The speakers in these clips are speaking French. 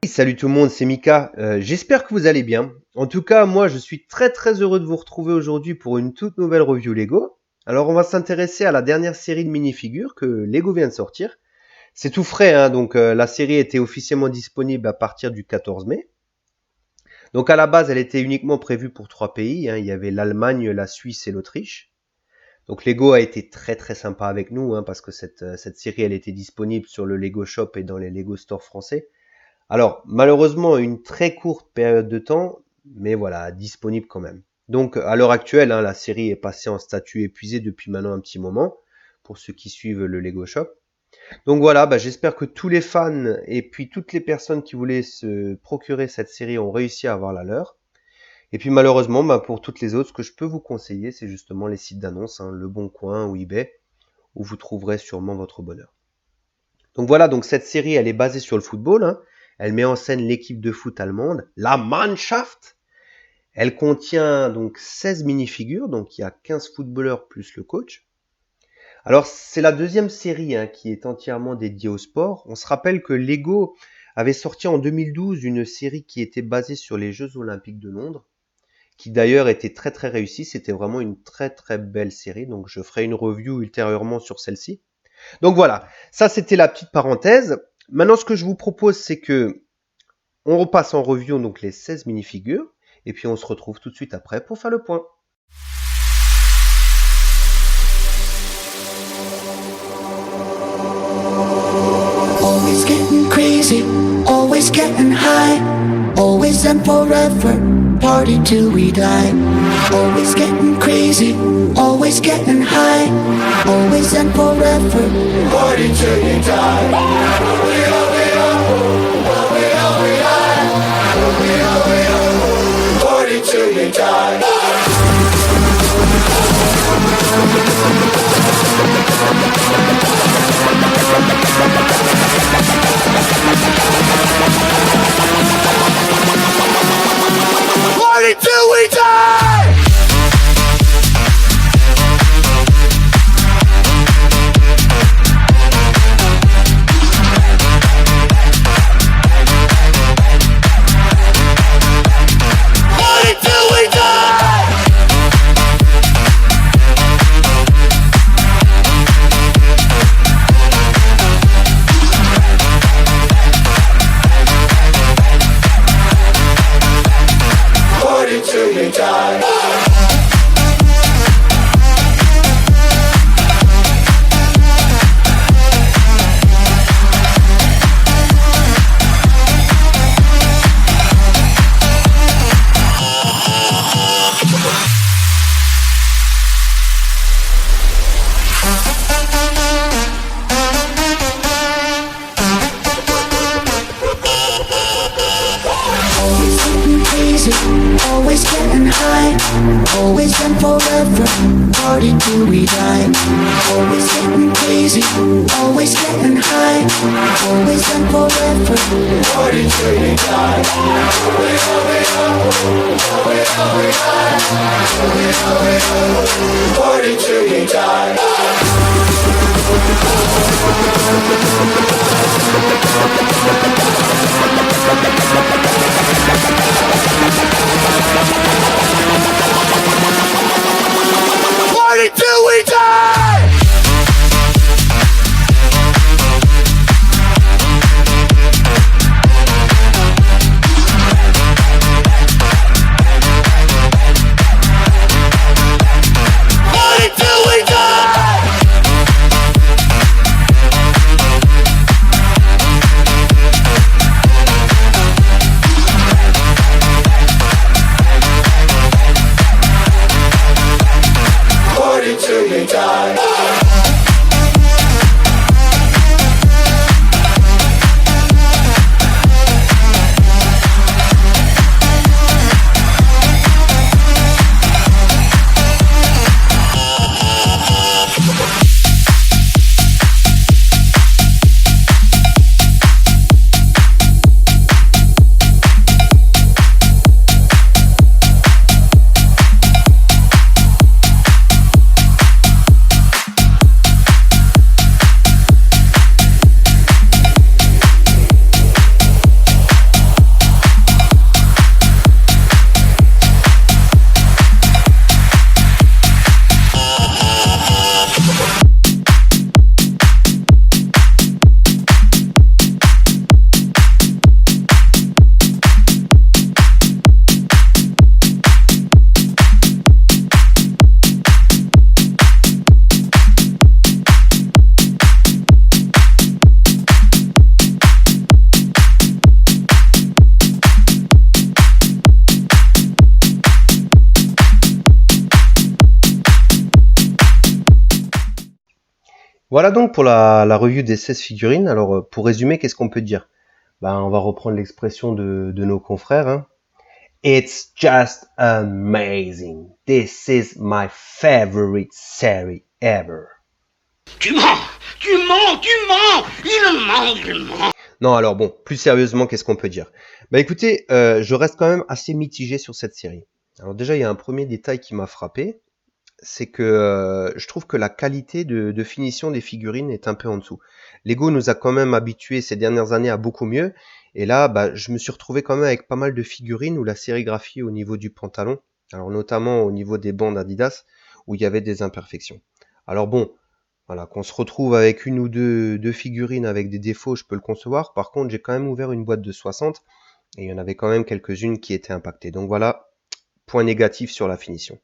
Salut tout le monde, c'est Mika. J'espère que vous allez bien. En tout cas, moi, je suis très heureux de vous retrouver aujourd'hui pour une toute nouvelle review Lego. Alors, on va s'intéresser à la dernière série de minifigures que Lego vient de sortir. C'est tout frais, hein, donc la série était officiellement disponible à partir du 14 mai. Donc à la base, elle était uniquement prévue pour 3 pays. Hein. Il y avait l'Allemagne, la Suisse et l'Autriche. Donc Lego a été très sympa avec nous, hein, parce que cette série, elle était disponible sur le Lego Shop et dans les Lego Stores français. Alors, malheureusement, une très courte période de temps, mais voilà, disponible quand même. Donc, à l'heure actuelle, hein, la série est passée en statut épuisé depuis maintenant un petit moment, pour ceux qui suivent le Lego Shop. Donc voilà, j'espère que tous les fans et puis toutes les personnes qui voulaient se procurer cette série ont réussi à avoir la leur. Et puis malheureusement, pour toutes les autres, ce que je peux vous conseiller, c'est justement les sites d'annonces, hein, Le Bon Coin ou eBay, où vous trouverez sûrement votre bonheur. Donc voilà, donc cette série, elle est basée sur le football, hein. Elle met en scène l'équipe de foot allemande, la Mannschaft. Elle contient donc 16 minifigures, donc il y a 15 footballeurs plus le coach. Alors c'est la deuxième série, hein, qui est entièrement dédiée au sport. On se rappelle que Lego avait sorti en 2012 une série qui était basée sur les Jeux Olympiques de Londres, qui d'ailleurs était très réussie. C'était vraiment une très belle série, donc je ferai une review ultérieurement sur celle-ci. Donc voilà, ça c'était la petite parenthèse. Maintenant, ce que je vous propose, c'est que on repasse en review donc les 16 minifigures, et puis on se retrouve tout de suite après pour faire le point. Always getting crazy, always getting high, always and forever, party till we die. Always getting crazy, always getting high, always and forever, party till you die. Party till you die. Party till we die! Party till we die! Party till you die. Always getting crazy, always getting high, always and forever, party till we die. Always getting crazy, always getting high, always and forever, party till we die. Party till we die. Party till we die! Party till we die! Voilà donc pour la review des 16 figurines. Alors pour résumer, qu'est-ce qu'on peut dire? On va reprendre l'expression de nos confrères, hein. It's just amazing. This is my favorite series ever. Tu mens, tu mens, tu mens, il ment. Non, alors bon, plus sérieusement, qu'est-ce qu'on peut dire? Écoutez, je reste quand même assez mitigé sur cette série. Alors déjà, il y a un premier détail qui m'a frappé, c'est que je trouve que la qualité de finition des figurines est un peu en dessous. Lego nous a quand même habitués ces dernières années à beaucoup mieux, et là, je me suis retrouvé quand même avec pas mal de figurines où la sérigraphie au niveau du pantalon, alors notamment au niveau des bandes Adidas, où il y avait des imperfections. Alors bon, voilà, qu'on se retrouve avec une ou deux figurines avec des défauts, je peux le concevoir. Par contre, j'ai quand même ouvert une boîte de 60 et il y en avait quand même quelques-unes qui étaient impactées. Donc voilà, point négatif sur la finition.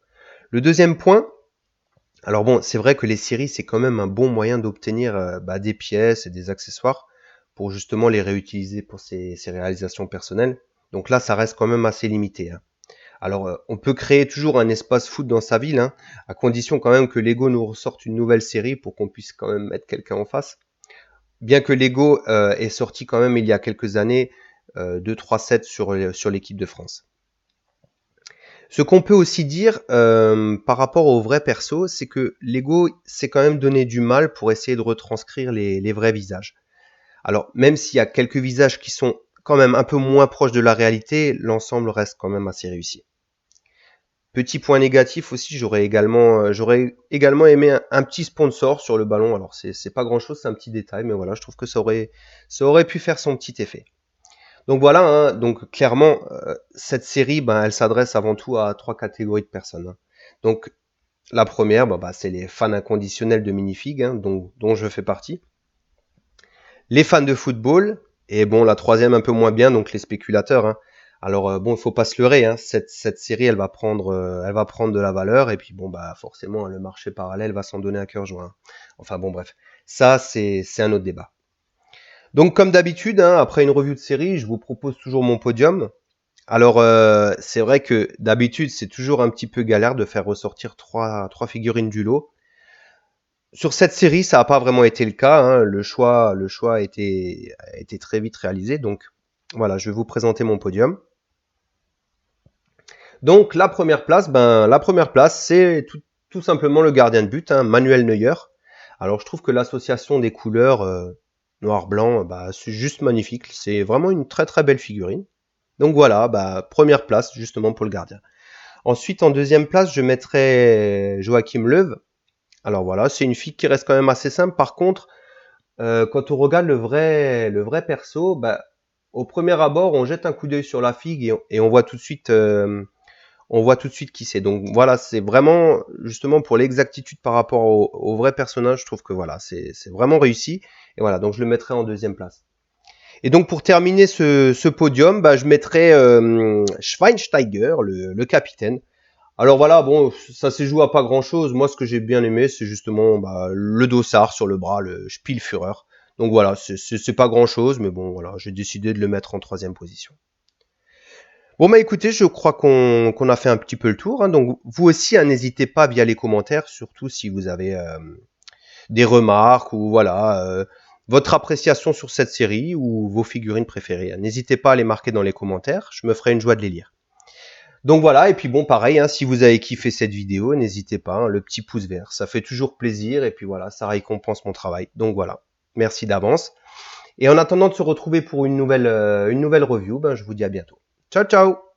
Le deuxième point, alors bon, c'est vrai que les séries, c'est quand même un bon moyen d'obtenir des pièces et des accessoires pour justement les réutiliser pour ses réalisations personnelles. Donc là, ça reste quand même assez limité, hein. Alors, on peut créer toujours un espace foot dans sa ville, hein, à condition quand même que Lego nous ressorte une nouvelle série pour qu'on puisse quand même mettre quelqu'un en face. Bien que Lego ait sorti quand même il y a quelques années 2-3 sets sur l'équipe de France. Ce qu'on peut aussi dire par rapport aux vrais persos, c'est que Lego s'est quand même donné du mal pour essayer de retranscrire les vrais visages. Alors, même s'il y a quelques visages qui sont quand même un peu moins proches de la réalité, l'ensemble reste quand même assez réussi. Petit point négatif aussi, j'aurais également aimé un petit sponsor sur le ballon. Alors c'est pas grand chose, c'est un petit détail, mais voilà, je trouve que ça aurait pu faire son petit effet. Donc voilà, hein, donc clairement, cette série, elle s'adresse avant tout à 3 catégories de personnes, hein. Donc la première, c'est les fans inconditionnels de minifigs, hein, dont je fais partie. Les fans de football, et bon, la troisième un peu moins bien, donc les spéculateurs, hein. Alors bon, il faut pas se leurrer, hein, cette série, elle va prendre de la valeur, et puis bon, forcément, le marché parallèle va s'en donner à cœur joie, hein. Enfin bon, bref, ça c'est un autre débat. Donc comme d'habitude, hein, après une review de série, je vous propose toujours mon podium. Alors c'est vrai que d'habitude, c'est toujours un petit peu galère de faire ressortir trois figurines du lot. Sur cette série, ça n'a pas vraiment été le cas, hein. Le choix a été très vite réalisé. Donc voilà, je vais vous présenter mon podium. Donc la première place, c'est tout simplement le gardien de but, hein, Manuel Neuer. Alors je trouve que l'association des couleurs noir-blanc, c'est juste magnifique. C'est vraiment une très très belle figurine. Donc voilà, première place justement pour le gardien. Ensuite, en deuxième place, je mettrai Joachim Löw. Alors voilà, c'est une fille qui reste quand même assez simple. Par contre, quand on regarde le vrai perso, au premier abord, on jette un coup d'œil sur la figue et on voit tout de suite qui c'est. Donc voilà, c'est vraiment justement pour l'exactitude par rapport au vrai personnage, je trouve que voilà, c'est vraiment réussi. Et voilà, donc je le mettrai en deuxième place. Et donc pour terminer ce podium, je mettrai Schweinsteiger, le capitaine. Alors voilà, bon, ça s'est joué à pas grand chose. Moi, ce que j'ai bien aimé, c'est justement le dossard sur le bras, le Spielführer. Donc voilà, c'est pas grand chose, mais bon, voilà, j'ai décidé de le mettre en troisième position. Bon, écoutez, je crois qu'on a fait un petit peu le tour, hein. Donc vous aussi, hein, n'hésitez pas via les commentaires, surtout si vous avez des remarques ou voilà, votre appréciation sur cette série ou vos figurines préférées. N'hésitez pas à les marquer dans les commentaires, je me ferai une joie de les lire. Donc voilà, et puis bon, pareil, hein, si vous avez kiffé cette vidéo, n'hésitez pas, hein, le petit pouce vert, ça fait toujours plaisir, et puis voilà, ça récompense mon travail. Donc voilà, merci d'avance. Et en attendant de se retrouver pour une nouvelle review, je vous dis à bientôt. Ciao, ciao!